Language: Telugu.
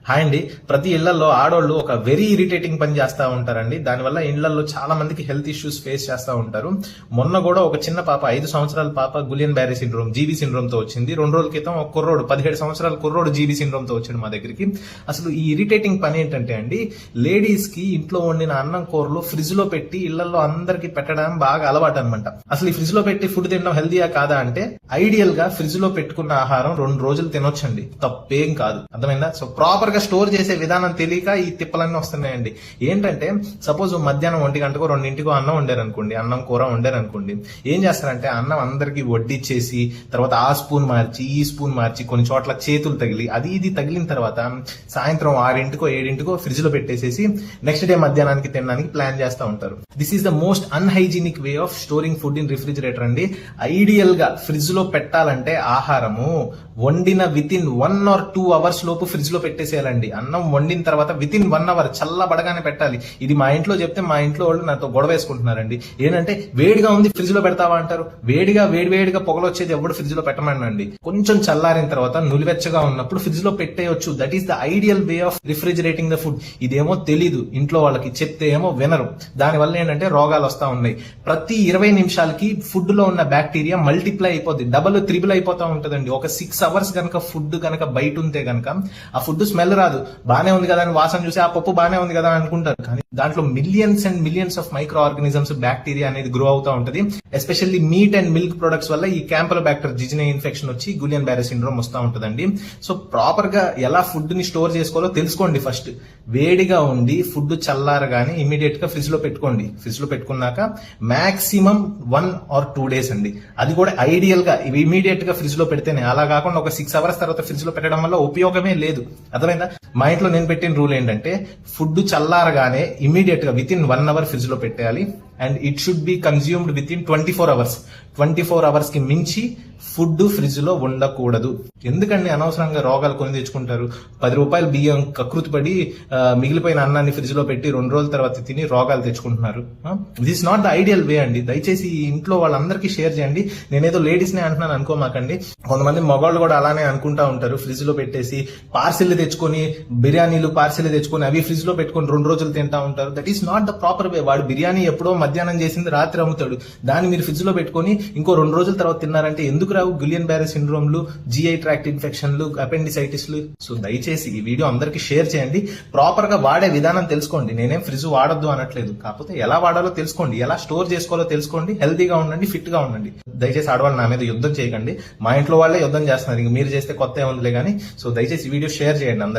హాయ్ అండి. ప్రతి ఇళ్లలో ఆడోళ్ళు ఒక వెరీ ఇరిటేటింగ్ పని చేస్తూ ఉంటారండి. దానివల్ల ఇళ్లలో చాలా మందికి హెల్త్ ఇష్యూస్ ఫేస్ చేస్తూ ఉంటారు. మొన్న కూడా ఒక చిన్న పాప 5 సంవత్సరాల పాప Guillain Barry syndrome GB syndrome తో వచ్చింది. 2 రోజుల క్రితం ఒక కుర్రోడు 17 సంవత్సరాల కుర్రోడు జీబీ సిండ్రోమ్ తో వచ్చాడు మా దగ్గరికి. అసలు ఈ ఇరిటేటింగ్ పని ఏంటంటే అండి, లేడీస్ కి ఇంట్లో వండిన అన్నం కూరలు ఫ్రిడ్జ్ లో పెట్టి ఇళ్లలో అందరికి పెట్టడం బాగా అలవాటు అనమాట. అసలు ఈ ఫ్రిడ్జ్ లో పెట్టి ఫుడ్ తినడం హెల్తీయా కాదా అంటే, ఐడియల్ గా ఫ్రిడ్జ్ లో పెట్టుకున్న ఆహారం 2 రోజులు తినొచ్చండి, తప్పేం కాదు. అర్థమైందా? సో ప్రాపర్ గా స్టోర్ చేసే విధానం తెలియక ఈ తిప్పలన్నీ వస్తున్నాయండి. ఏంటంటే సపోజ్ మధ్యాహ్నం 1 గంటకో 2 అన్నం వండారనుకోండి, అన్నం కూర వండారనుకోండి, ఏం చేస్తారంటే అన్నం అందరికి వడ్డిచ్చేసి తర్వాత ఆ స్పూన్ మార్చి ఈ స్పూన్ మార్చి కొన్ని చోట్ల చేతులు తగిలి అది ఇది తగిలిన తర్వాత సాయంత్రం 6కో 7కో ఫ్రిడ్జ్ లో పెట్టేసేసి నెక్స్ట్ డే మధ్యాహ్నానికి తినడానికి ప్లాన్ చేస్తూ ఉంటారు. This is the most unhygienic way of storing food in refrigerator అండి. ఐడియల్ గా ఫ్రిడ్జ్ లో పెట్టాలంటే ఆహారము వండిన విత్ ఇన్ 1 or 2 hours లోపు ఫ్రిడ్జ్ లో పెట్టేసేయాలండి. అన్నం వండిన తర్వాత విత్ ఇన్ 1 hour చల్లబడగానే పెట్టాలి. ఇది మా ఇంట్లో చెప్తే మా ఇంట్లో వాళ్ళు నాతో గొడవ వేసుకుంటున్నారండి. ఏంటంటే వేడిగా ఉంది ఫ్రిడ్జ్ లో పెడతావా అంటారు. వేడిగా పొగలు వచ్చేది ఎవడు ఫ్రిడ్జ్ లో పెట్టమండి. కొంచెం చల్లారిన తర్వాత నులివెచ్చగా ఉన్నప్పుడు ఫ్రిడ్జ్ లో పెట్టేయొచ్చు. That is the ideal way of refrigerating the food. ఇదేమో తెలీదు ఇంట్లో వాళ్ళకి, చెప్తే ఏమో వినరు. దానివల్ల ఏంటంటే రోగాలు వస్తా ఉన్నాయి. ప్రతి 20 నిమిషాలకి ఫుడ్ లో ఉన్న బ్యాక్టీరియా మల్టిప్లై అయిపోద్ది, డబుల్ త్రిబుల్ అయిపోతా ఉంటదండి. ఒక 6 hours గనక ఫుడ్ గనక బయట ఉంటే గనక ఆ ఫుడ్ స్మెల్ రాదు. బానే ఉంది కదా అని వాసన చూసి ఆ పప్పు బానే ఉంది కదా అని అనుకుంటారు. కానీ దాంట్లో millions and millions of micro organisms bacteria అనేది గ్రో అవుతా ఉంటది. Especially meet and milk products వల్ల ఈ క్యాంపెలోబాక్టర్ జిజినే ఇన్ఫెక్షన్ వచ్చి గులియన్ బ్యారీ సిండ్రోమ్ వస్తూ ఉంటదండి. సో ప్రాపర్ గా ఎలా ఫుడ్ ని స్టోర్ చేసుకోవాలో తెలుసుకోండి. ఫస్ట్ వేడిగా ఉండి ఫుడ్ చల్లారగానే ఇమీడియట్ గా ఫ్రిడ్జ్ లో పెట్టుకోండి. ఫ్రిడ్జ్ లో పెట్టుకున్నాక మాక్సిమం 1 or 2 days అండి. అది కూడా ఐడియల్ గా ఇమీడియట్ గా ఫ్రిడ్జ్ లో పెడితేనే, అలా కాకుండా ఒక 6 hours తర్వాత ఫ్రిడ్జ్ లో పెట్టడం వల్ల ఉపయోగమే లేదు. అర్థమైందా? మా ఇంట్లో నేను పెట్టిన రూల్ ఏంటంటే ఫుడ్ చల్లారగానే ఇమీడియట్ గా విత్ ఇన్ 1 hour ఫ్రిడ్జ్ లో పెట్టేయాలి. And it should be consumed with in 24 hours. 24 hours కి మించి ఫుడ్ ఫ్రిడ్జ్ లో ఉండకూడదు. ఎందుకండి అనవసరంగా రోగాలు కొని తెచ్చుకుంటారు. 10 రూపాయల బియ్యం కకృతి పడి మిగిలిపోయిన అన్నాన్ని ఫ్రిడ్జ్ లో పెట్టి 2 రోజుల తర్వాత తిని రోగాలు తెచ్చుకుంటున్నారు. దిస్ నాట్ ద ఐడియల్ వే అండి. దయచేసి ఇంట్లో వాళ్ళందరికీ షేర్ చేయండి. నేనేదో లేడీస్ నే అంటున్నాను అనుకోమాకండి. కొంతమంది మగవాళ్ళు కూడా అలానే అనుకుంటా ఉంటారు. ఫ్రిడ్జ్ లో పెట్టేసి పార్సిల్ తెచ్చుకొని, బిర్యానీలు పార్సిల్ తెచ్చుకొని అవి ఫ్రిడ్జ్ లో పెట్టుకొని 2 రోజులు తింటా ఉంటారు. That is not the proper way. వాడు బిర్యానీ ఎప్పుడో మధ్యాహ్నం చేసింది రాత్రి అమ్ముతాడు. దాన్ని మీరు ఫ్రిడ్జ్ లో పెట్టుకొని ఇంకో 2 రోజుల తర్వాత తిన్నారంటే ఎందుకు రావు గులియన్ బ్యారీ సిండ్రోమ్లు, జిఐ ట్రాక్ట్ ఇన్ఫెక్షన్లు, అపెండిసైటిస్లు? సో దయచేసి ఈ వీడియో అందరికీ షేర్ చేయండి. ప్రాపర్ గా వాడే విధానం తెలుసుకోండి. నేనేం ఫ్రిడ్జ్ వాడొద్దు అనట్లేదు. కాకపోతే ఎలా వాడాలో తెలుసుకోండి, ఎలా స్టోర్ చేసుకోవాలో తెలుసుకోండి. హెల్తీగా ఉండండి, ఫిట్ గా ఉండండి. దయచేసి ఆడవాళ్ళు నా మీద యుద్ధం చేయకండి. మా ఇంట్లో వాళ్ళే యుద్ధం చేస్తున్నారు. ఇంక మీరు చేస్తే కొత్త ఏముందిలే కానీ. సో దయచేసి ఈ వీడియో షేర్ చేయండి అందరికీ.